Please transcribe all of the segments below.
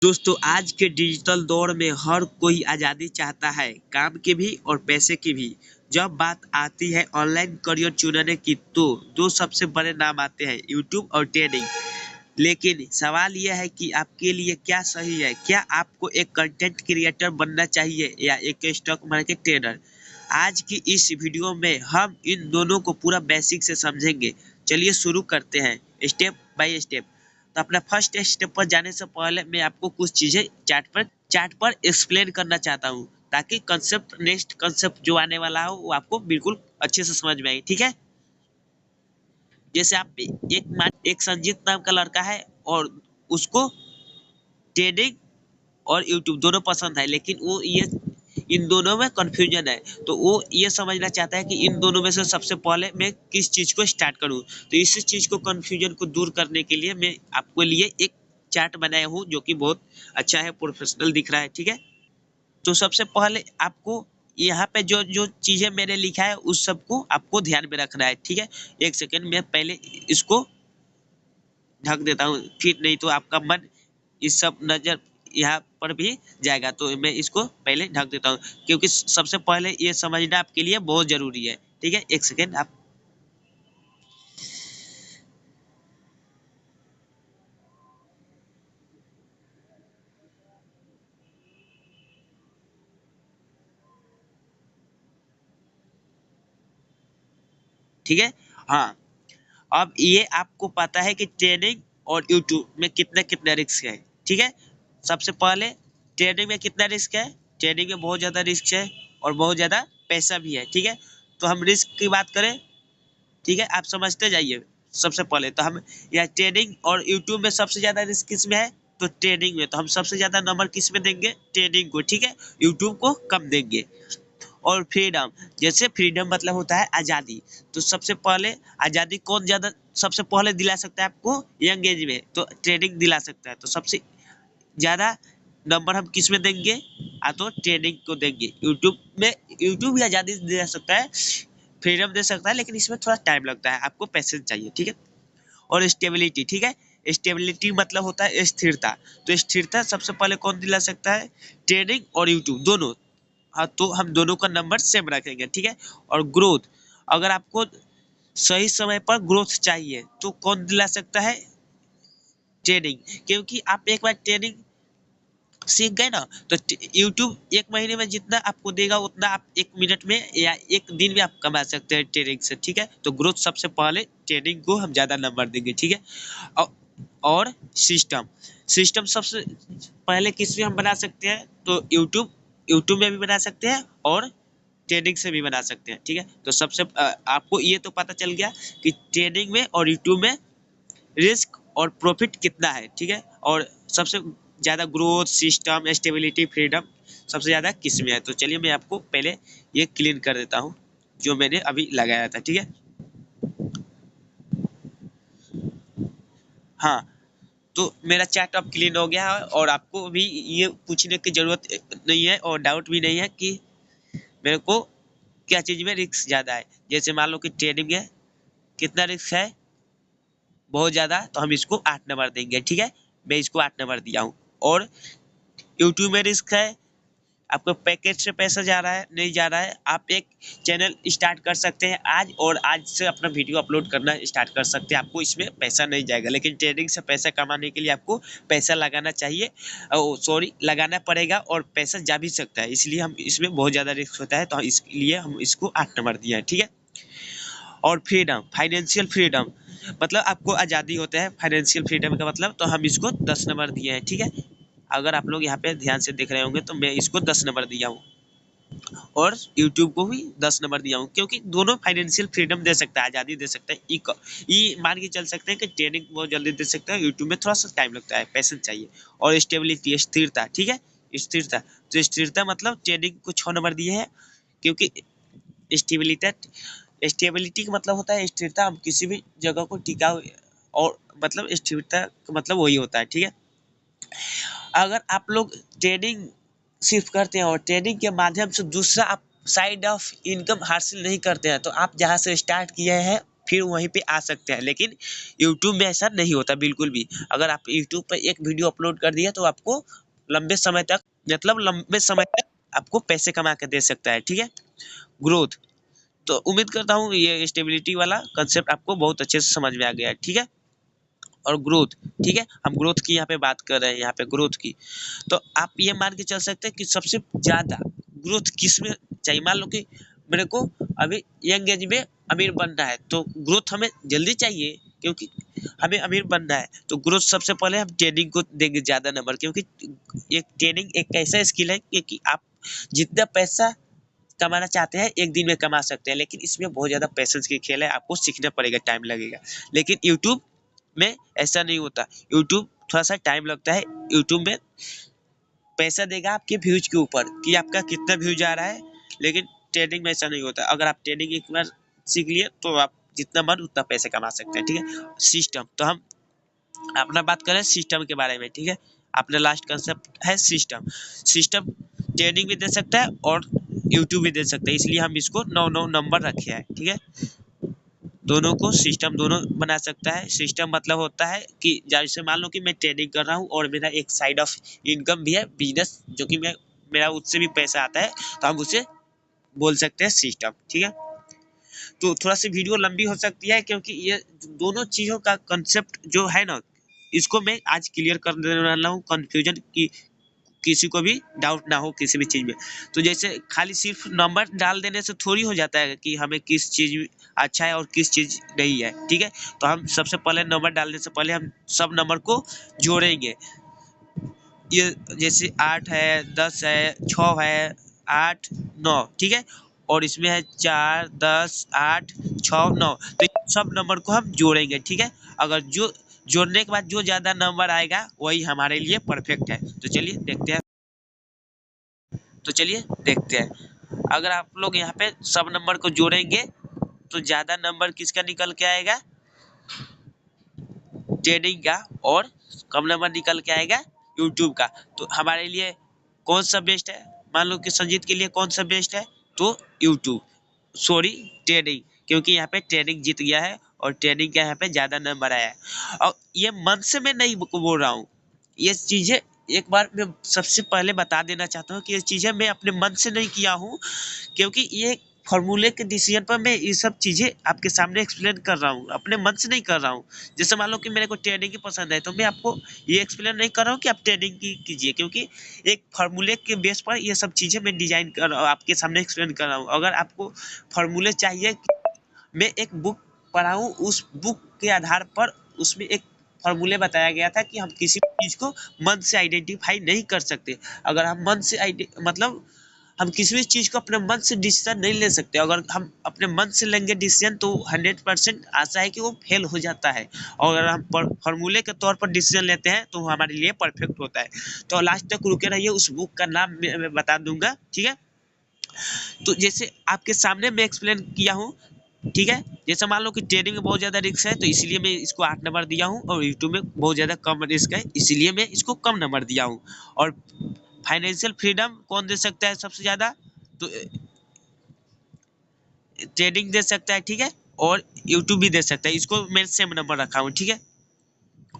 दोस्तों आज के डिजिटल दौर में हर कोई आज़ादी चाहता है, काम की भी और पैसे की भी। जब बात आती है ऑनलाइन करियर चुनने की तो दो सबसे बड़े नाम आते हैं, यूट्यूब और ट्रेडिंग। लेकिन सवाल यह है कि आपके लिए क्या सही है। क्या आपको एक कंटेंट क्रिएटर बनना चाहिए या एक स्टॉक मार्केट ट्रेडर? आज की इस वीडियो में हम इन दोनों को पूरा बेसिक से समझेंगे। चलिए शुरू करते हैं स्टेप बाय स्टेप। तो अपना फर्स्ट स्टेप पर जाने से पहले मैं आपको कुछ चीजें चार्ट पर एक्सप्लेन करना चाहता हूँ, ताकि कंसेप्ट नेक्स्ट कंसेप्ट जो आने वाला हो वो आपको बिल्कुल अच्छे से समझ में आए। ठीक है, जैसे आप एक संजीत नाम का लड़का है और उसको ट्रेडिंग और यूट्यूब दोनों पसंद है, लेकिन वो ये इन दोनों में कंफ्यूजन है। तो वो ये समझना चाहता है कि इन दोनों में से सबसे पहले मैं किस चीज को स्टार्ट करूं। तो इस चीज को कंफ्यूजन को दूर करने के लिए मैं आपके लिए एक चार्ट बनाया हूँ, जो कि बहुत अच्छा है, प्रोफेशनल दिख रहा है। ठीक है, तो सबसे पहले आपको यहाँ पे जो जो चीजें मैंने लिखा है उस सबको आपको ध्यान में रखना है। ठीक है, एक सेकेंड में पहले इसको ढक देता हूँ, फिर नहीं तो आपका मन इस सब नजर यहाँ पर भी जाएगा। तो मैं इसको पहले ढक देता हूँ, क्योंकि सबसे पहले ये समझना आपके लिए बहुत जरूरी है। ठीक है, एक सेकेंड आप। ठीक है, हाँ, अब ये आपको पता है कि ट्रेडिंग और यूट्यूब में कितना कितना रिस्क है। ठीक है, सबसे पहले ट्रेडिंग में कितना रिस्क है। ट्रेडिंग में बहुत ज्यादा रिस्क है और बहुत ज्यादा पैसा भी है। ठीक है, तो हम रिस्क की बात करें, ठीक है, आप समझते जाइए। सबसे पहले तो हम यहाँ ट्रेडिंग और यूट्यूब में सबसे ज्यादा रिस्क किस में है, तो ट्रेडिंग में। तो हम सबसे ज्यादा नंबर किस में देंगे, ट्रेडिंग को। ठीक है, यूट्यूब को कम देंगे। और फ्रीडम, जैसे फ्रीडम मतलब होता है आजादी। तो सबसे पहले आजादी कौन ज्यादा सबसे पहले दिला सकता है आपको, यंग एज में, तो ट्रेडिंग दिला सकता है। तो सबसे ज्यादा नंबर हम किस में देंगे, तो ट्रेडिंग को देंगे। यूट्यूब में यूट्यूब भी आजादी दे सकता है, फ्रीडम दे सकता है, लेकिन इसमें थोड़ा टाइम लगता है, आपको पैसेंस चाहिए। ठीक है, और स्टेबिलिटी, ठीक है, स्टेबिलिटी मतलब होता है स्थिरता। तो स्थिरता सबसे पहले कौन दिला सकता है, ट्रेडिंग और यूट्यूब दोनों। हाँ, तो हम दोनों का नंबर सेम रखेंगे। ठीक है, और ग्रोथ, अगर आपको सही समय पर ग्रोथ चाहिए तो कौन दिला सकता है, ट्रेडिंग। क्योंकि आप एक बार ट्रेडिंग सीख गए ना, तो यूट्यूब एक महीने में जितना आपको देगा उतना आप एक मिनट में या एक दिन में आप कमा सकते हैं ट्रेडिंग से। ठीक है, तो ग्रोथ सबसे पहले ट्रेडिंग को हम ज्यादा नंबर देंगे। ठीक है, औ- और सिस्टम, सिस्टम सबसे पहले किस में हम बना सकते हैं, तो यूट्यूब यूट्यूब में भी बना सकते हैं और ट्रेडिंग से भी बना सकते हैं। ठीक है, तो सबसे आपको ये तो पता चल गया कि ट्रेडिंग में और यूट्यूब में रिस्क और प्रॉफिट कितना है। ठीक है, और सबसे ज्यादा ग्रोथ, सिस्टम, स्टेबिलिटी, फ्रीडम सबसे ज्यादा किस में है। तो चलिए मैं आपको पहले ये क्लीन कर देता हूँ जो मैंने अभी लगाया था। ठीक है, हाँ, तो मेरा चैट अब क्लीन हो गया है और आपको भी ये पूछने की जरूरत नहीं है और डाउट भी नहीं है कि मेरे को क्या चीज में रिस्क ज्यादा है। जैसे मान लो कि ट्रेडिंग है, कितना रिस्क है, बहुत ज्यादा, तो हम इसको 8 नंबर देंगे। ठीक है, मैं इसको 8 नंबर दिया हूँ। और यूट्यूब में रिस्क है, आपको पैकेज से पैसा जा रहा है नहीं जा रहा है, आप एक चैनल स्टार्ट कर सकते हैं आज, और आज से अपना वीडियो अपलोड करना स्टार्ट कर सकते हैं, आपको इसमें पैसा नहीं जाएगा। लेकिन ट्रेडिंग से पैसा कमाने के लिए आपको पैसा लगाना चाहिए, सॉरी लगाना पड़ेगा, और पैसा जा भी सकता है, इसलिए हम इसमें बहुत ज़्यादा रिस्क होता है, तो इसलिए हम इसको 8 नंबर दिए हैं। ठीक है, और फ्रीडम, फाइनेंशियल फ्रीडम मतलब आपको आज़ादी होता है, फाइनेंशियल फ्रीडम का मतलब, तो हम इसको 10 नंबर दिए हैं। ठीक है, अगर आप लोग यहाँ पे ध्यान से देख रहे होंगे तो मैं इसको 10 नंबर दिया हूँ, और यूट्यूब को भी 10 नंबर दिया हूँ, क्योंकि दोनों फाइनेंशियल फ्रीडम दे सकता है, आज़ादी दे सकता है। ई मान के चल सकते हैं कि ट्रेनिंग बहुत जल्दी दे सकता है, यूट्यूब में थोड़ा सा टाइम लगता है, पैसेंस चाहिए। और स्टेबिलिटी, स्थिरता, ठीक है, स्थिरता, तो स्थिरता मतलब ट्रेनिंग को 6 नंबर दिए हैं, क्योंकि स्टेबिलिटी स्टेबिलिटी का मतलब होता है स्थिरता, हम किसी भी जगह को टिका, और मतलब स्थिरता का मतलब वही होता है। ठीक है, अगर आप लोग ट्रेडिंग सिर्फ करते हैं और ट्रेडिंग के माध्यम से दूसरा आप साइड ऑफ इनकम हासिल नहीं करते हैं, तो आप जहाँ से स्टार्ट किए हैं फिर वहीं पे आ सकते हैं। लेकिन यूट्यूब में ऐसा नहीं होता बिल्कुल भी। अगर आप यूट्यूब पर एक वीडियो अपलोड कर दिया तो आपको लंबे समय तक, मतलब लंबे समय तक आपको पैसे कमा के दे सकता है। ठीक है। ग्रोथ, तो उम्मीद करता हूँ ये स्टेबिलिटी वाला कंसेप्ट आपको बहुत अच्छे से समझ में आ गया है। ठीक है। और ग्रोथ, ठीक है, हम ग्रोथ की यहाँ पे बात कर रहे हैं, यहाँ पे ग्रोथ की। तो आप ये मान के चल सकते हैं कि सबसे ज्यादा ग्रोथ किस में चाहिए। मान लो कि मेरे को अभी यंग एज में अमीर बनना है, तो ग्रोथ हमें जल्दी चाहिए क्योंकि हमें अमीर बनना है। तो ग्रोथ सबसे पहले हम ट्रेनिंग को देंगे ज्यादा नंबर, क्योंकि एक ट्रेनिंग एक ऐसा स्किल है कि आप जितना पैसा कमाना चाहते हैं एक दिन में कमा सकते हैं, लेकिन इसमें बहुत ज्यादा पेशेंस की खेल है, आपको सीखना पड़ेगा, टाइम लगेगा। लेकिन यूट्यूब में ऐसा नहीं होता। यूट्यूब थोड़ा सा टाइम लगता है। यूट्यूब में पैसा देगा आपके व्यूज के ऊपर कि आपका कितना व्यूज आ रहा है, लेकिन ट्रेडिंग में ऐसा नहीं होता। अगर आप ट्रेडिंग एक बार सीख लिए तो आप जितना मन उतना पैसे कमा सकते हैं। ठीक है। सिस्टम, तो हम अपना बात करें सिस्टम के बारे में। ठीक है। अपना लास्ट कंसेप्ट है सिस्टम। सिस्टम ट्रेडिंग भी दे सकता है और यूट्यूब भी दे सकता है, इसलिए हम इसको 9 नंबर रखे हैं। ठीक है। दोनों को सिस्टम दोनों बना सकता है। सिस्टम मतलब होता है कि जैसे मान लो कि मैं ट्रेडिंग कर रहा हूँ और मेरा एक साइड ऑफ इनकम भी है, बिजनेस, जो कि मैं मेरा उससे भी पैसा आता है, तो हम उसे बोल सकते हैं सिस्टम। ठीक है। तो थोड़ा सी वीडियो लंबी हो सकती है क्योंकि ये दोनों चीज़ों का कंसेप्ट जो है ना, इसको मैं आज क्लियर कर देने वाला हूँ, कंफ्यूजन की किसी को भी डाउट ना हो किसी भी चीज़ में। तो जैसे खाली सिर्फ नंबर डाल देने से थोड़ी हो जाता है कि हमें किस चीज़ अच्छा है और किस चीज़ नहीं है। ठीक है। तो हम सबसे पहले नंबर डालने से पहले हम सब नंबर को जोड़ेंगे। ये जैसे 8 है, 10 है, 6 है, 8, 9, ठीक है, और इसमें है 4, 10, 8, 6, 9, तो सब नंबर को हम जोड़ेंगे। ठीक है। अगर जो जोड़ने के बाद जो ज्यादा नंबर आएगा वही हमारे लिए परफेक्ट है। तो चलिए देखते हैं। तो चलिए देखते हैं। अगर आप लोग यहाँ पे सब नंबर को जोड़ेंगे तो ज्यादा नंबर किसका निकल के आएगा, ट्रेडिंग का, और कम नंबर निकल के आएगा यूट्यूब का। तो हमारे लिए कौन सा बेस्ट है, मान लो कि संजीत के लिए कौन सा बेस्ट है, तो यूट्यूब, सॉरी ट्रेडिंग, क्योंकि यहाँ पे ट्रेडिंग जीत गया है और ट्रेडिंग का यहाँ पे ज्यादा नंबर आया है। और ये मन से मैं नहीं बोल रहा हूँ, ये चीजें एक बार मैं सबसे पहले बता देना चाहता हूँ कि ये चीजें मैं अपने मन से नहीं किया हूँ, क्योंकि ये फॉर्मूले के डिसीजन पर मैं ये सब चीजें आपके सामने एक्सप्लेन कर रहा हूँ, अपने मन से नहीं कर रहा हूँ। जैसे मान लो कि मेरे को ट्रेडिंग ही पसंद है, तो मैं आपको ये एक्सप्लेन नहीं कर रहा हूँ कि आप ट्रेडिंग की कीजिए, क्योंकि एक फार्मूले के बेस पर ये सब चीजें मैं डिजाइन कर रहा हूँ, आपके सामने एक्सप्लेन कर रहा हूँ। अगर आपको फार्मूले चाहिए, मैं एक बुक पढ़ा हूँ, उस बुक के आधार पर उसमें एक फॉर्मूले बताया गया था कि हम किसी चीज को मन से आइडेंटिफाई नहीं कर सकते। अगर हम मन से मतलब हम किसी भी चीज को अपने मन से डिसीजन नहीं ले सकते। अगर हम अपने मन से लेंगे डिसीजन तो 100% आशा है कि वो फेल हो जाता है, और अगर हम फॉर्मूले के तौर पर डिसीजन लेते हैं तो हमारे लिए परफेक्ट होता है। तो लास्ट तक रुके रहिए, उस बुक का नाम मैं बता दूंगा। ठीक है। तो जैसे आपके सामने मैं एक्सप्लेन किया हूँ, ठीक है। जैसे मान लो कि ट्रेडिंग में बहुत ज्यादा रिस्क है, तो इसलिए मैं इसको 8 नंबर दिया हूँ, और यूट्यूब में बहुत ज्यादा कम रिस्क है, इसलिए मैं इसको कम नंबर दिया हूँ। और फाइनेंशियल फ्रीडम कौन दे सकता है सबसे ज्यादा, तो ट्रेडिंग दे सकता है। ठीक है। और यूट्यूब भी दे सकता है, इसको मैं सेम नंबर रखा हूँ। ठीक है।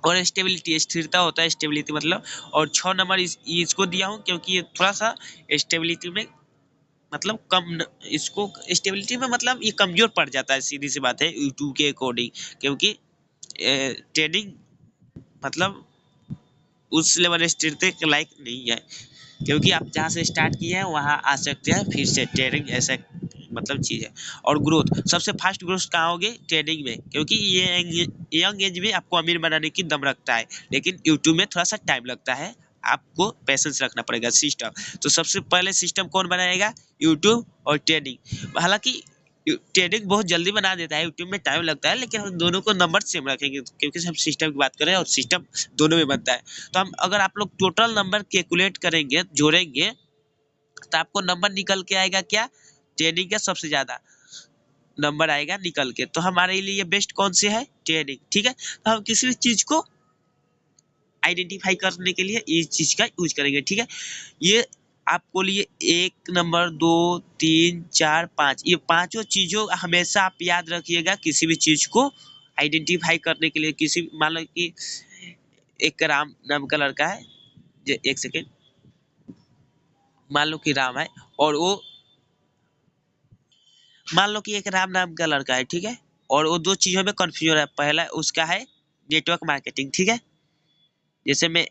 और स्टेबिलिटी, स्थिरता होता है स्टेबिलिटी मतलब, और 6 नंबर इसको दिया हूँ क्योंकि ये थोड़ा सा स्टेबिलिटी में मतलब इसको स्टेबिलिटी में मतलब ये कमजोर पड़ जाता है, सीधी सी बात है यूट्यूब के अकॉर्डिंग, क्योंकि ट्रेडिंग मतलब उस लेवल स्थिरता के लायक नहीं है, क्योंकि आप जहाँ से स्टार्ट किए हैं वहाँ आ सकते हैं फिर से। ट्रेडिंग ऐसा मतलब चीज़ है। और ग्रोथ, सबसे फास्ट ग्रोथ कहाँ होगी, ट्रेडिंग में, क्योंकि ये यंग एज में आपको अमीर बनाने की दम रखता है, लेकिन यूट्यूब में थोड़ा सा टाइम लगता है, आपको पैसेंस रखना पड़ेगा। सिस्टम, तो सबसे पहले सिस्टम कौन बनाएगा, यूट्यूब और ट्रेडिंग। हालांकि ट्रेडिंग बहुत जल्दी बना देता है, यूट्यूब में टाइम लगता है, लेकिन हम दोनों को नंबर सेम रखेंगे क्योंकि हम सिस्टम की बात करें और सिस्टम दोनों में बनता है। तो हम अगर आप लोग टोटल नंबर कैलकुलेट करेंगे, जोड़ेंगे, तो आपको नंबर निकल के आएगा क्या, ट्रेडिंग का सबसे ज्यादा नंबर आएगा निकल के। तो हमारे लिए बेस्ट कौन से है, ट्रेडिंग। ठीक है। तो हम किसी भी चीज को आइडेंटिफाई करने के लिए इस चीज का यूज करेंगे। ठीक है। ये आपको लिए 1 नंबर 2 3 4 5 ये पांचों चीजों हमेशा आप याद रखिएगा किसी भी चीज को आइडेंटिफाई करने के लिए। किसी मान लो कि एक राम नाम का लड़का है, एक सेकेंड, मान लो कि राम है और वो, मान लो कि एक राम नाम का लड़का है, ठीक है, और वो दो चीजों में कंफ्यूजन है। पहला उसका है नेटवर्क मार्केटिंग, ठीक है, जैसे मैं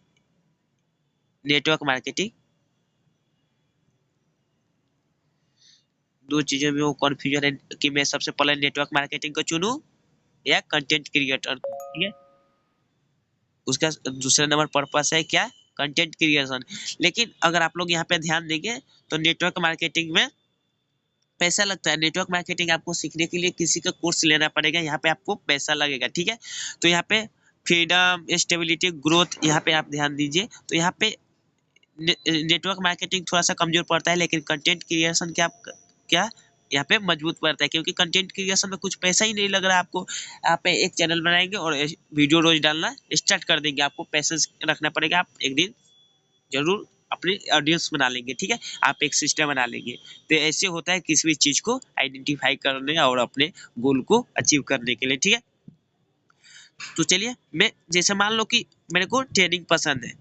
नेटवर्क मार्केटिंग, दो चीजों में वो कंफ्यूजन है कि मैं सबसे पहले नेटवर्क मार्केटिंग को चुनूं या कंटेंट क्रिएटर, ठीक है। उसका दूसरा नंबर पर्पस है क्या, कंटेंट क्रिएशन। लेकिन अगर आप लोग यहाँ पे ध्यान देंगे तो नेटवर्क मार्केटिंग में पैसा लगता है। नेटवर्क मार्केटिंग आपको सीखने के लिए किसी का कोर्स लेना पड़ेगा, यहाँ पे आपको पैसा लगेगा, ठीक है। तो यहाँ पे फ्रीडम, स्टेबिलिटी, ग्रोथ, यहाँ पे आप ध्यान दीजिए। तो यहाँ पे नेटवर्क मार्केटिंग थोड़ा सा कमजोर पड़ता है, लेकिन कंटेंट क्रिएशन क्या यहाँ पे मजबूत पड़ता है, क्योंकि कंटेंट क्रिएशन में कुछ पैसा ही नहीं लग रहा है आपको। आप एक चैनल बनाएंगे और वीडियो रोज डालना स्टार्ट कर देंगे, आपको पैसेंस रखना पड़ेगा। आप एक दिन जरूर अपने ऑडियंस बना लेंगे, ठीक है, आप एक सिस्टम बना लेंगे। तो ऐसे होता है किसी भी चीज को आइडेंटिफाई करने और अपने गोल को अचीव करने के लिए, ठीक है। तो चलिए, मैं जैसे मान लो कि मेरे को ट्रेडिंग पसंद है,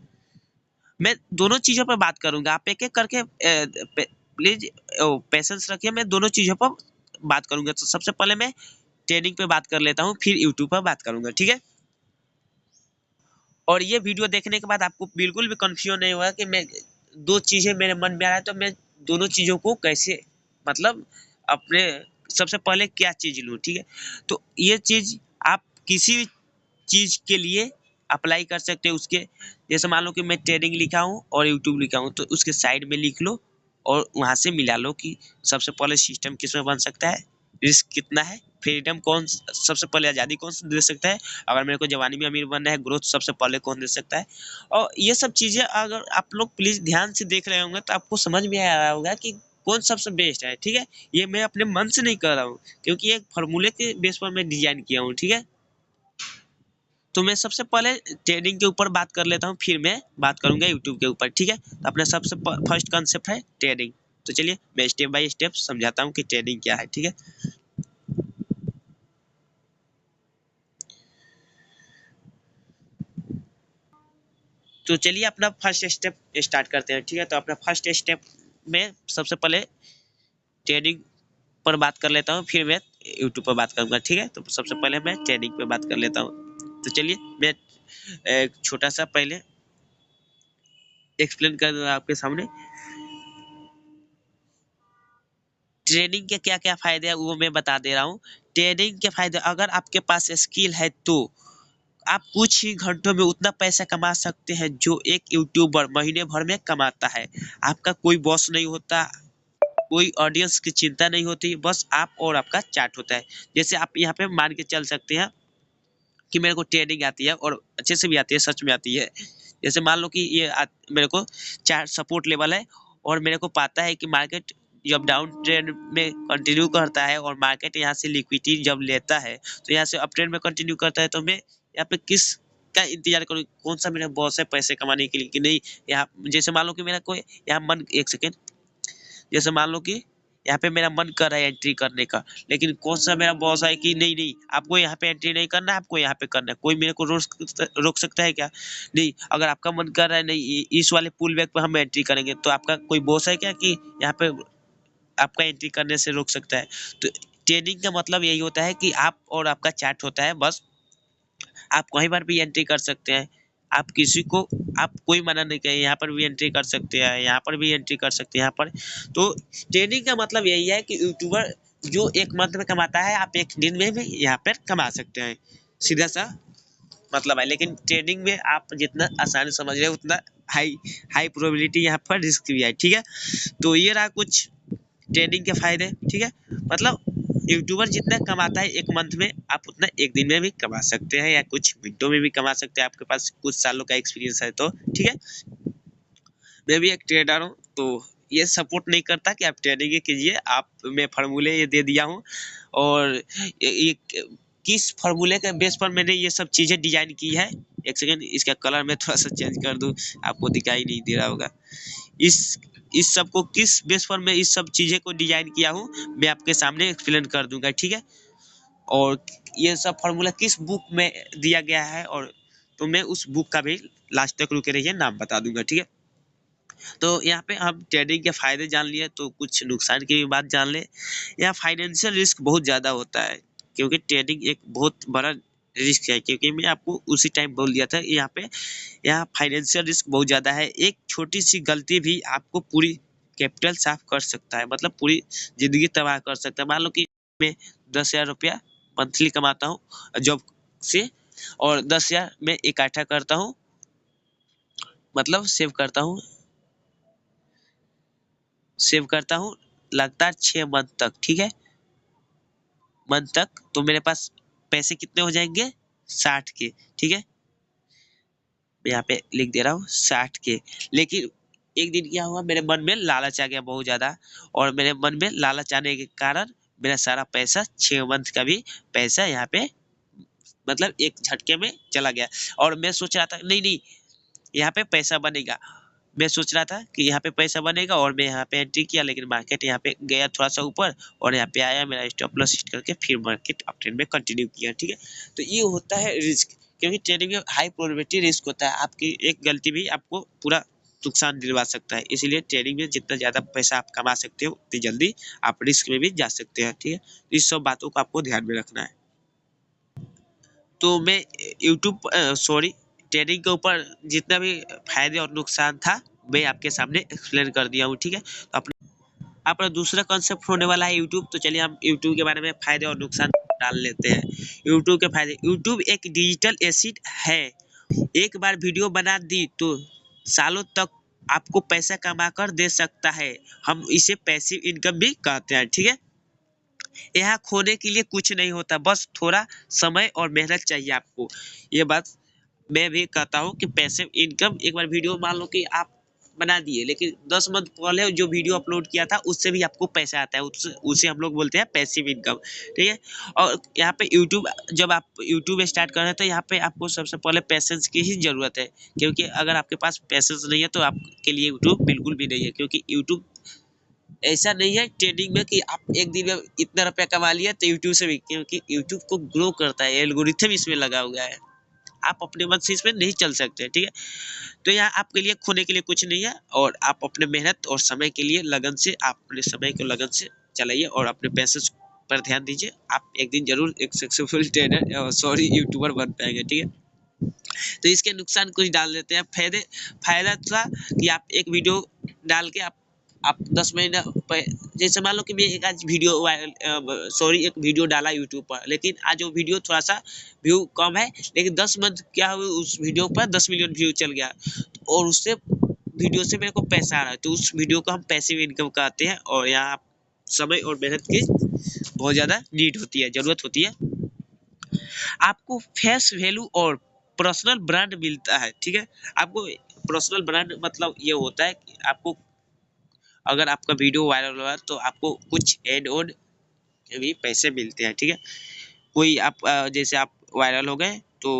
मैं दोनों चीजों पर बात करूंगा, आप एक एक करके प्लीज पेशेंस रखिए, मैं दोनों चीजों पर बात करूंगा। तो सबसे पहले मैं ट्रेडिंग पे बात कर लेता हूँ, फिर यूट्यूब पर बात करूंगा, ठीक है। और ये वीडियो देखने के बाद आपको बिल्कुल भी कंफ्यूजन नहीं होगा कि मैं दो चीजें मेरे मन में आ रहा है तो मैं दोनों चीजों को कैसे, मतलब अपने सबसे पहले क्या चीज लूँ, ठीक है। तो ये चीज आप किसी भी चीज के लिए अप्लाई कर सकते हो। उसके जैसे मान लो कि मैं ट्रेडिंग लिखा हूँ और यूट्यूब लिखा हूँ, तो उसके साइड में लिख लो और वहां से मिला लो कि सबसे पहले सिस्टम किसमें बन सकता है, रिस्क कितना है, फ्रीडम कौन सबसे पहले, आज़ादी कौन सा दे सकता है, अगर मेरे को जवानी में अमीर बनना है, ग्रोथ सबसे पहले कौन दे सकता है। और ये सब चीज़ें अगर आप लोग प्लीज़ ध्यान से देख रहे होंगे तो आपको समझ में आ रहा होगा कि कौन सबसे बेस्ट है, ठीक है। ये मैं अपने मन से नहीं कर रहा हूँ, क्योंकि एक फार्मूले के बेस पर मैं डिजाइन किया हूँ, ठीक है। तो मैं सबसे पहले ट्रेडिंग के ऊपर बात कर लेता हूँ, फिर मैं बात करूंगा यूट्यूब के ऊपर, ठीक है। तो अपना सबसे फर्स्ट कॉन्सेप्ट है ट्रेडिंग। तो चलिए मैं स्टेप बाय स्टेप समझाता हूँ कि ट्रेडिंग क्या है, ठीक है। तो चलिए अपना फर्स्ट स्टेप स्टार्ट करते हैं, ठीक है। तो अपना फर्स्ट स्टेप में सबसे पहले ट्रेडिंग पर बात कर लेता हूँ, फिर मैं यूट्यूब पर बात करूंगा, ठीक है। तो सबसे पहले मैं ट्रेडिंग पे बात कर लेता हूँ। तो चलिए मैं एक छोटा सा पहले एक्सप्लेन कर दूंगा आपके सामने ट्रेडिंग के क्या क्या फायदे हैं, वो मैं बता दे रहा हूँ। ट्रेडिंग के फायदे, अगर आपके पास स्किल है तो आप कुछ ही घंटों में उतना पैसा कमा सकते हैं जो एक यूट्यूबर महीने भर में कमाता है। आपका कोई बॉस नहीं होता, कोई ऑडियंस की चिंता नहीं होती, बस आप और आपका चैट होता है। जैसे आप यहाँ पे मान के चल सकते हैं कि मेरे को ट्रेडिंग आती है और अच्छे से भी आती है, सच में आती है। जैसे मान लो कि मेरे को चार सपोर्ट लेवल है और मेरे को पता है कि मार्केट जब डाउन ट्रेंड में कंटिन्यू करता है और मार्केट यहाँ से लिक्विडिटी जब लेता है तो यहाँ से अप ट्रेंड में कंटिन्यू करता है, तो मैं यहाँ पे किस का इंतजार करूँ, कौन सा मेरा बॉस है पैसे कमाने के लिए कि नहीं। यहाँ जैसे मान लो कि मेरा कोई यहाँ मन, एक सेकेंड, जैसे मान लो कि यहाँ पे मेरा मन कर रहा है एंट्री करने का, लेकिन कौन सा मेरा बॉस है कि नहीं नहीं आपको यहाँ पे एंट्री नहीं करना है, आपको यहाँ पे करना है, कोई मेरे को रोक सकता है क्या, नहीं। अगर आपका मन कर रहा है नहीं इस वाले पुल बैक पे हम एंट्री करेंगे, तो आपका कोई बॉस है क्या कि यहाँ पे आपका एंट्री करने से रोक सकता है। तो ट्रेडिंग का मतलब यही होता है कि आप और आपका चैट होता है, बस आप कहीं पर भी एंट्री कर सकते हैं। आप किसी को, आप कोई मना नहीं करें, यहाँ पर भी एंट्री कर सकते हैं, यहाँ पर भी एंट्री कर सकते हैं, यहाँ पर। तो ट्रेडिंग का मतलब यही है कि यूट्यूबर जो एक मंथ में कमाता है, आप एक दिन में भी यहाँ पर कमा सकते हैं, सीधा सा मतलब है। लेकिन ट्रेडिंग में आप जितना आसानी समझ रहे हैं उतना हाई हाई प्रोबेबिलिटी यहाँ पर रिस्क भी है, ठीक है। तो ये रहा कुछ ट्रेडिंग के फायदे, ठीक है। मतलब यूट्यूबर जितना कमाता है एक मंथ में, आप उतना एक दिन में भी कमा सकते हैं या कुछ मिनटों में भी कमा सकते हैं, आपके पास कुछ सालों का एक्सपीरियंस है तो, ठीक है। मैं भी एक ट्रेडर हूँ, तो ये सपोर्ट नहीं करता कि आप ट्रेडिंग ही कीजिए। आप, मैं फार्मूले ये दे दिया हूँ और ये किस फार्मूले के बेस पर मैंने ये सब चीज़ें डिजाइन की है। एक सेकेंड, इसका कलर मैं थोड़ा सा चेंज कर दूँ, आपको दिखाई नहीं दे रहा होगा। इस इस सब को किस बेस पर मैं इस सब चीज़ें को डिजाइन किया हूँ, मैं आपके सामने एक्सप्लेन कर दूंगा, ठीक है। और ये सब फार्मूला किस बुक में दिया गया है, और तो मैं उस बुक का भी लास्ट तक रुके रहिए, नाम बता दूंगा, ठीक है। तो यहाँ पे हम ट्रेडिंग के फायदे जान लिए, तो कुछ नुकसान की भी बात जान ले। यहाँ फाइनेंशियल रिस्क बहुत ज़्यादा होता है, क्योंकि ट्रेडिंग एक बहुत बड़ा रिस्क है, क्योंकि मैं आपको उसी टाइम बोल दिया था यहाँ पे, यहाँ फाइनेंशियल रिस्क बहुत ज़्यादा है। एक छोटी सी गलती भी आपको पूरी कैपिटल साफ कर सकता है, मतलब पूरी ज़िंदगी तबाह कर सकता है। मान लो कि मैं 10,000 रुपया मंथली कमाता हूँ जॉब से, और 10,000 मैं इकट्ठा करता हूँ, मतलब सेव करता हूँ लगातार 6 मंथ तक, ठीक है। मंथ तक तो मेरे पास पैसे कितने हो जाएंगे, 60 के, ठीक है। मैं यहाँ पे लिख दे रहा हूँ 60 के। लेकिन एक दिन क्या हुआ, मेरे मन में लालच आ गया बहुत ज्यादा, और मेरे मन में लालच आने के कारण मेरा सारा पैसा 6 मंथ का भी पैसा यहाँ पे मतलब एक झटके में चला गया। और मैं सोच रहा था नहीं नहीं यहाँ पे पैसा बनेगा, मैं सोच रहा था कि यहाँ पे पैसा बनेगा, और मैं यहाँ पे एंट्री किया, लेकिन मार्केट यहाँ पे गया थोड़ा सा ऊपर, और यहाँ पे आया, मेरा स्टॉप लॉस हिट करके फिर मार्केट अप ट्रेंड में कंटिन्यू किया, ठीक है। तो ये होता है रिस्क, क्योंकि ट्रेडिंग में हाई प्रोबेबिलिटी रिस्क होता है, आपकी एक गलती भी आपको पूरा नुकसान दिलवा सकता है। इसीलिए ट्रेडिंग में जितना ज्यादा पैसा आप कमा सकते हो, उतनी जल्दी आप रिस्क में भी जा सकते हैं, ठीक है। इस सब बातों को आपको ध्यान में रखना है। तो मैं यूट्यूब सॉरी ट्रेडिंग के ऊपर जितना भी फायदे और नुकसान था, मैं आपके सामने एक्सप्लेन कर दिया हूँ, ठीक है। तो अपना दूसरा कॉन्सेप्ट होने वाला है यूट्यूब। तो चलिए हम यूट्यूब के बारे में फायदे और नुकसान डाल लेते हैं। यूट्यूब के फायदे, यूट्यूब एक डिजिटल एसिड है। एक बार वीडियो बना दी तो सालों तक आपको पैसा कमा कर दे सकता है। हम इसे पैसिव इनकम भी कहते हैं, ठीक है। यहाँ खोने के लिए कुछ नहीं होता, बस थोड़ा समय और मेहनत चाहिए आपको। ये बात मैं भी कहता हूँ कि पैसिव इनकम, एक बार वीडियो मान लो कि आप बना दिए, लेकिन 10 मंथ पहले जो वीडियो अपलोड किया था उससे भी आपको पैसा आता है, उसे हम लोग बोलते हैं पैसिव इनकम, ठीक है। और यहाँ पे यूट्यूब, जब आप यूट्यूब स्टार्ट कर रहे हैं तो यहाँ पे आपको सबसे पहले पैसेंस की ही जरूरत है, क्योंकि अगर आपके पास पैसेंस नहीं है तो आपके लिए यूट्यूब बिल्कुल भी नहीं है। क्योंकि यूट्यूब ऐसा नहीं है ट्रेडिंग में कि आप एक दिन में इतना रुपया कमा लिया तो यूट्यूब से भी, क्योंकि यूट्यूब को ग्रो करता है, एल्गोरिथम इसमें लगा हुआ है, आप अपने मन से इसमें नहीं चल सकते, ठीक है। तो यहाँ आपके लिए खोने के लिए कुछ नहीं है, और आप अपने मेहनत और समय के लिए लगन से, आप अपने समय को लगन से चलाइए और अपने पैसे पर ध्यान दीजिए। आप एक दिन जरूर एक सक्सेसफुल ट्रेडर सॉरी यूट्यूबर बन पाएंगे, ठीक है। तो इसके नुकसान कुछ डाल देते हैं। फायदा था कि आप एक वीडियो डाल के आप 10 महीना जैसे मान लो कि मैं एक आज वीडियो वायरल सॉरी एक वीडियो डाला यूट्यूब पर, लेकिन आज वो वीडियो थोड़ा सा व्यू कम है, लेकिन 10 मंथ क्या हुआ, उस वीडियो पर 10 मिलियन व्यू चल गया, और उससे वीडियो से मेरे को पैसा आ रहा है, तो उस वीडियो को हम पैसिव इनकम कहते हैं। और यहाँ समय और मेहनत की बहुत ज़्यादा नीड होती है, ज़रूरत होती है। आपको फेस वैल्यू और पर्सनल ब्रांड मिलता है, ठीक है। आपको पर्सनल ब्रांड मतलब ये होता है कि आपको अगर आपका वीडियो वायरल हुआ तो आपको कुछ एड ऑन भी पैसे मिलते हैं, ठीक है। कोई आप जैसे आप वायरल हो गए तो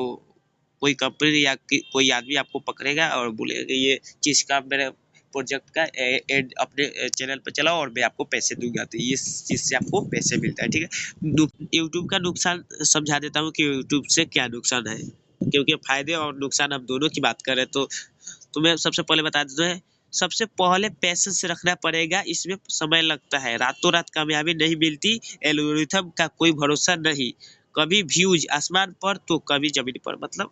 कोई कंपनी या कोई आदमी आपको पकड़ेगा और बोलेगा कि ये चीज़ का मेरे प्रोजेक्ट का एड अपने चैनल पर चलाओ और मैं आपको पैसे दूंगा, तो इस चीज़ से आपको पैसे मिलता है, ठीक है। यूट्यूब का नुकसान समझा देता हूँ कि यूट्यूब से क्या नुकसान है, क्योंकि फायदे और नुकसान हम दोनों की बात करें तो मैं सबसे पहले बता देता हूँ। सबसे पहले पैसेंस रखना पड़ेगा, इसमें समय लगता है, रातों रात कामयाबी नहीं मिलती, एल्गोरिथम का कोई भरोसा नहीं, कभी व्यूज आसमान पर तो कभी जमीन पर, मतलब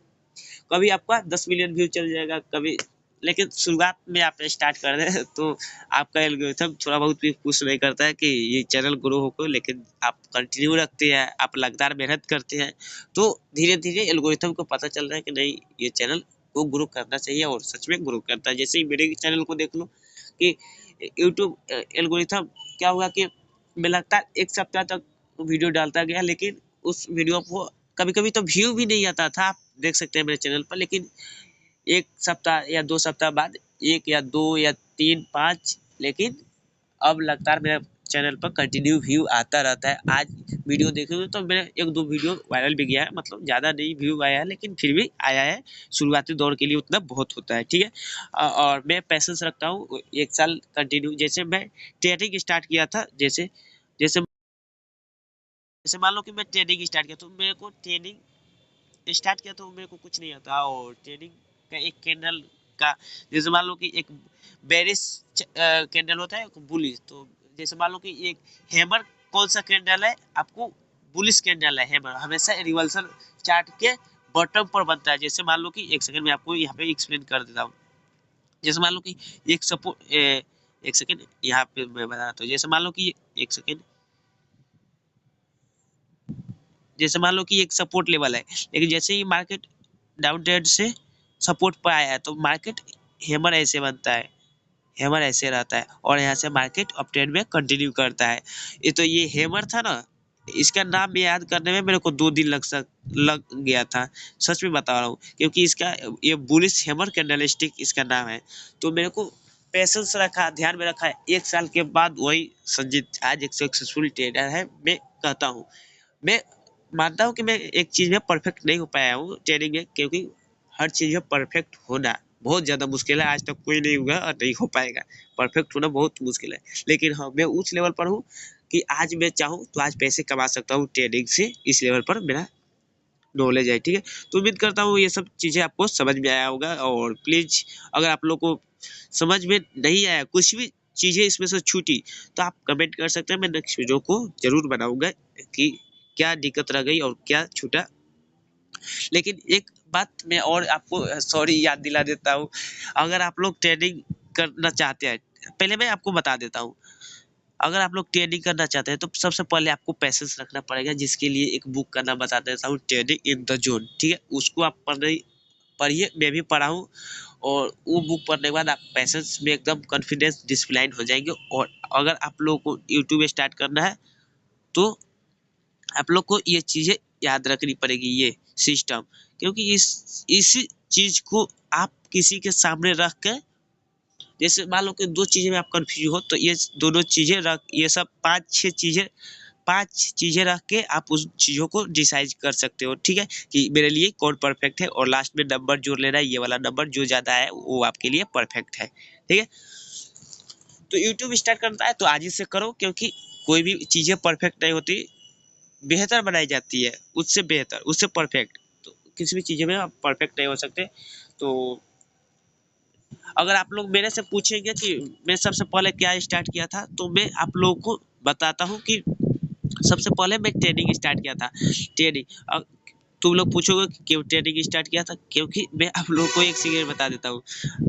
कभी आपका 10 मिलियन व्यू चल जाएगा कभी, लेकिन शुरुआत में आप स्टार्ट कर रहे हैं तो आपका एल्गोरिथम थोड़ा बहुत भी पुश नहीं करता है कि ये चैनल ग्रो हो, लेकिन आप कंटिन्यू रखते हैं, आप लगातार मेहनत करते हैं, तो धीरे धीरे एल्गोरिथम को पता चल रहा है कि नहीं ये चैनल को ग्रो करना चाहिए, और सच में ग्रो करता है। जैसे ही मेरे चैनल को देख लो कि यूट्यूब एल्गोरिथम क्या हुआ कि मैं लगातार एक सप्ताह तक वीडियो डालता गया, लेकिन उस वीडियो को कभी कभी तो व्यू भी नहीं आता था, आप देख सकते हैं मेरे चैनल पर, लेकिन एक सप्ताह या 2 सप्ताह बाद 1 या 2 या 3 5, लेकिन अब लगातार मेरा चैनल पर कंटिन्यू व्यू आता रहता है। आज वीडियो देखोगे तो मेरा 1-2 वीडियो वायरल भी गया है, मतलब ज़्यादा नहीं व्यू आया है, लेकिन फिर भी आया है। शुरुआती दौर के लिए उतना बहुत होता है, ठीक है। और मैं पैसेंस रखता हूँ 1 साल कंटिन्यू। जैसे मैं ट्रेडिंग स्टार्ट किया था, जैसे जैसे जैसे मान लो कि मैं ट्रेडिंग स्टार्ट किया, तो मेरे को ट्रेडिंग स्टार्ट किया तो मेरे को कुछ नहीं आता, और ट्रेडिंग का एक कैंडल का, जैसे मान लो कि एक बेरिश कैंडल होता है, एक बुलिश। तो जैसे मान लो कि एक हैमर कौन सा कैंडल है, आपको बुलिश कैंडल है। हैमर हमेशा रिवर्सल चार्ट के बॉटम पर बनता है। जैसे मान लो कि एक सेकंड में आपको यहाँ पे एक्सप्लेन कर देता हूँ। जैसे मान लो कि एक सपोर्ट, एक सेकंड यहाँ पे मैं बताता हूँ। जैसे मान लो कि एक सेकंड, जैसे मान लो कि एक सपोर्ट लेवल है, लेकिन जैसे ही मार्केट डाउन ट्रेंड से सपोर्ट पर आया है, तो मार्केट हैमर ऐसे बनता है, हैमर ऐसे रहता है, और यहाँ से मार्केट अप ट्रेंड में कंटिन्यू करता है। ये तो ये हैमर था ना, इसका नाम याद करने में मेरे को 2 दिन लग गया था, सच में बता रहा हूँ, क्योंकि इसका ये बुलिश हैमर कैंडलस्टिक इसका नाम है। तो मेरे को पेशेंस रखा, ध्यान में रखा। 1 साल के बाद वही संजीत आज एक सक्सेसफुल ट्रेडर है। मैं कहता हूँ, मैं मानता हूँ कि मैं एक चीज में परफेक्ट नहीं हो पाया हूँ ट्रेडिंग में, क्योंकि हर चीज में परफेक्ट होना बहुत ज्यादा मुश्किल है। आज तक कोई नहीं हुआ और नहीं हो पाएगा। परफेक्ट होना बहुत मुश्किल है, लेकिन हाँ, मैं उस लेवल पर हूँ कि आज मैं चाहूँ तो आज पैसे कमा सकता हूँ ट्रेडिंग से। इस लेवल पर मेरा नॉलेज है, ठीक है। तो उम्मीद करता हूँ ये सब चीजें आपको समझ में आया होगा। और प्लीज, अगर आप लोग को समझ में नहीं आया, कुछ भी चीजें इसमें से छूटी, तो आप कमेंट कर सकते हैं। मैं नेक्स्ट वीडियो को जरूर बनाऊंगा कि क्या दिक्कत रह गई और क्या छूटा। लेकिन एक बात मैं और आपको सॉरी याद दिला देता हूँ। अगर आप लोग ट्रेडिंग करना चाहते हैं, पहले मैं आपको बता देता हूँ। अगर आप लोग ट्रेडिंग करना चाहते हैं तो सबसे पहले आपको पैसेंस रखना पड़ेगा, जिसके लिए एक बुक का नाम बता देता हूँ, ट्रेडिंग इन द जोन, ठीक है। उसको आप पढ़िए, मैं भी पढ़ा हूँ। और वो बुक पढ़ने के बाद आप पैसेंस में एकदम कॉन्फिडेंस डिसिप्लिन हो जाएंगे। और अगर आप लोग को यूट्यूब स्टार्ट करना है, तो आप लोग को ये चीजें याद रखनी पड़ेगी, ये सिस्टम। क्योंकि इस चीज को आप किसी के सामने रख के, जैसे मान लो कि 2 चीजें में आप कंफ्यूज हो, तो ये दोनों चीजें रख, ये सब 5 चीजें रख के आप उस चीजों को डिसाइड कर सकते हो, ठीक है, कि मेरे लिए कौन परफेक्ट है। और लास्ट में नंबर जोड़ लेना है, ये वाला नंबर जो ज्यादा है वो आपके लिए परफेक्ट है, ठीक है। तो यूट्यूब स्टार्ट करता है तो आज ही से करो, क्योंकि कोई भी चीजें परफेक्ट नहीं होती, बेहतर बनाई जाती है, उससे बेहतर, उससे परफेक्ट। तो किसी भी चीज़ में आप परफेक्ट नहीं हो सकते। तो अगर आप लोग मेरे से पूछेंगे कि मैं सबसे पहले क्या स्टार्ट किया था, तो मैं आप लोगों को बताता हूँ कि सबसे पहले मैं ट्रेडिंग स्टार्ट किया था। ट्रेडिंग, तुम लोग पूछोगे कि क्यों ट्रेडिंग स्टार्ट किया था, क्योंकि मैं आप लोगों को एक सीक्रेट बता देता हूँ।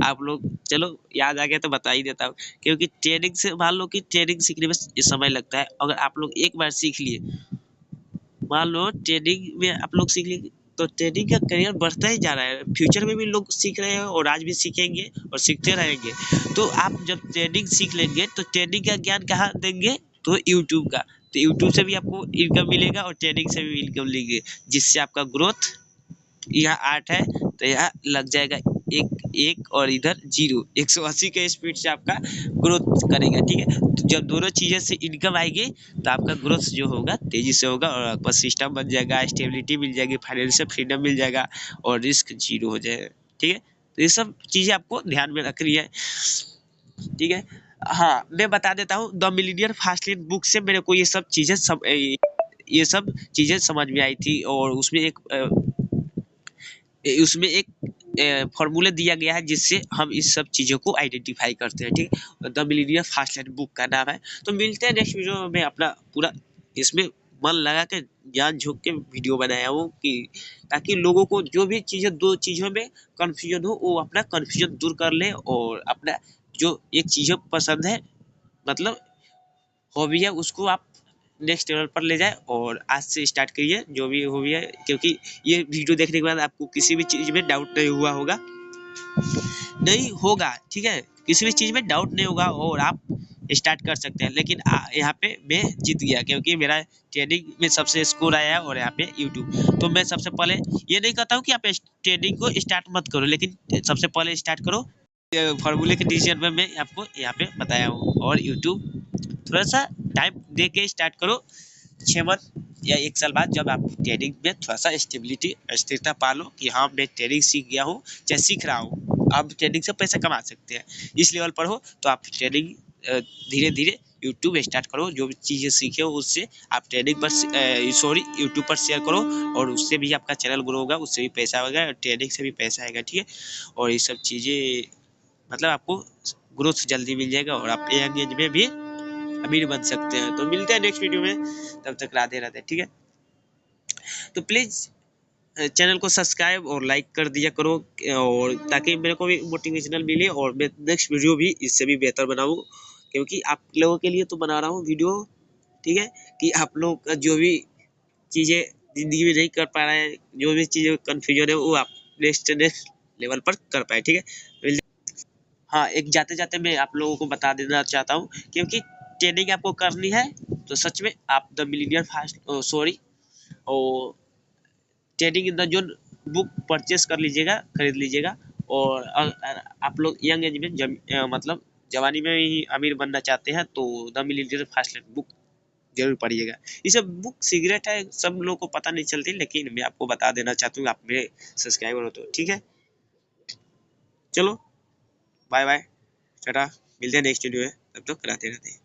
आप लोग चलो याद आ गया तो बता ही देता हूँ। क्योंकि ट्रेडिंग से, मान लो कि ट्रेडिंग सीखने में समय लगता है। अगर आप लोग एक बार सीख लिए, मान लो ट्रेडिंग में आप लोग सीख लेंगे, तो ट्रेडिंग का करियर बढ़ता ही जा रहा है। फ्यूचर में भी लोग सीख रहे हैं और आज भी सीखेंगे और सीखते रहेंगे। तो आप जब ट्रेडिंग सीख लेंगे तो ट्रेडिंग का ज्ञान कहाँ देंगे, तो यूट्यूब का। तो यूट्यूब से भी आपको इनकम मिलेगा और ट्रेडिंग से भी इनकम लेंगे, जिससे आपका ग्रोथ यहाँ 8 है तो यहाँ लग जाएगा एक एक, और इधर 0, 180 के स्पीड से आपका ग्रोथ करेगा, ठीक है। तो जब दोनों चीज़ें से इनकम आएगी तो आपका ग्रोथ जो होगा तेजी से होगा, और आपका सिस्टम बन जाएगा, स्टेबिलिटी मिल जाएगी, फाइनेंशियल फ्रीडम मिल जाएगा, और रिस्क 0 हो जाएगा, ठीक है। तो ये सब चीज़ें आपको ध्यान में रखनी है, ठीक है। हाँ, मैं बता देता हूँ, the millionaire fast lane book से मेरे को ये सब चीज़ें समझ में आई थी। और उसमें एक फॉर्मूला दिया गया है, जिससे हम इस सब चीज़ों को आइडेंटिफाई करते हैं, ठीक है। The millionaire fast line book का नाम है। तो मिलते हैं नेक्स्ट वीडियो में। अपना पूरा इसमें मन लगा के, ज्ञान झोंक के वीडियो बनाया हूँ, कि ताकि लोगों को जो भी चीज़ें, 2 चीज़ों में कन्फ्यूजन हो, वो अपना कन्फ्यूजन दूर कर ले, और अपना जो एक चीज़ें पसंद है, मतलब हॉबी है, उसको आप नेक्स्ट लेवल पर ले जाए। और आज से स्टार्ट करिए जो भी हॉबी है, क्योंकि ये वीडियो देखने के बाद आपको किसी भी चीज़ में डाउट नहीं हुआ होगा, नहीं होगा, ठीक है। किसी भी चीज़ में डाउट नहीं होगा और आप स्टार्ट कर सकते हैं। लेकिन यहाँ पे मैं जीत गया, क्योंकि मेरा ट्रेडिंग में सबसे स्कोर आया है, और यहाँ पे यूट्यूब। तो मैं सबसे पहले ये नहीं कहता हूँ कि आप ट्रेडिंग को स्टार्ट मत करो, लेकिन सबसे पहले स्टार्ट करो। फार्मूले के डिसीजन में मैं आपको यहाँ पे बताया हूँ, और यूट्यूब थोड़ा सा टाइम दे के स्टार्ट करो। 6 मंथ या 1 साल बाद जब आप ट्रेडिंग में थोड़ा सा स्टेबिलिटी स्थिरता पा लो कि हाँ मैं ट्रेडिंग सीख गया हूँ, चाहे सीख रहा हूँ, आप ट्रेडिंग से पैसा कमा सकते हैं, इस लेवल पर हो तो आप ट्रेडिंग धीरे धीरे यूट्यूब स्टार्ट करो। जो भी चीज़ें सीखे हो उससे आप ट्रेडिंग पर यूट्यूब पर शेयर करो, और उससे भी आपका चैनल ग्रो होगा, उससे भी पैसा होगा, और ट्रेडिंग से भी पैसा आएगा। ठीक है, और ये सब चीज़ें मतलब आपको ग्रोथ जल्दी मिल जाएगा, और आप यंग एज में भी अमीर बन सकते हैं। तो मिलते हैं नेक्स्ट वीडियो में, तब तक राधे राधे। ठीक है, तो प्लीज़ चैनल को सब्सक्राइब और लाइक कर दिया करो, और ताकि मेरे को भी मोटिवेशनल मिले और मैं नेक्स्ट वीडियो भी इससे भी बेहतर बनाऊँ, क्योंकि आप लोगों के लिए तो बना रहा हूँ वीडियो। ठीक है, कि आप लोग का जो भी चीज़ें ज़िंदगी में नहीं कर पा रहे हैं, जो भी चीज़ें कन्फ्यूजन है, वो आप नेक्स्ट लेवल पर कर पाए। ठीक है, हाँ, एक जाते-जाते मैं आप लोगों को बता देना चाहता हूँ, क्योंकि ट्रेडिंग आपको करनी है तो सच में आप द मिलियनेयर फास्ट और trading in the zone book purchase कर लीजिएगा, खरीद लीजिएगा। और आप लोग यंग एज में मतलब जवानी में ही अमीर बनना चाहते हैं तो द मिलियनेयर फास्ट बुक जरूर पढ़िएगा। ये सब बुक सीक्रेट है, सब लोगों को पता नहीं चलती, लेकिन मैं आपको बता देना चाहता हूँ, आप मेरे सब्सक्राइबर हो तो। ठीक है, चलो बाय बाय, टाटा, मिलते हैं नेक्स्ट वीडियो में, तब तक राधे राधे।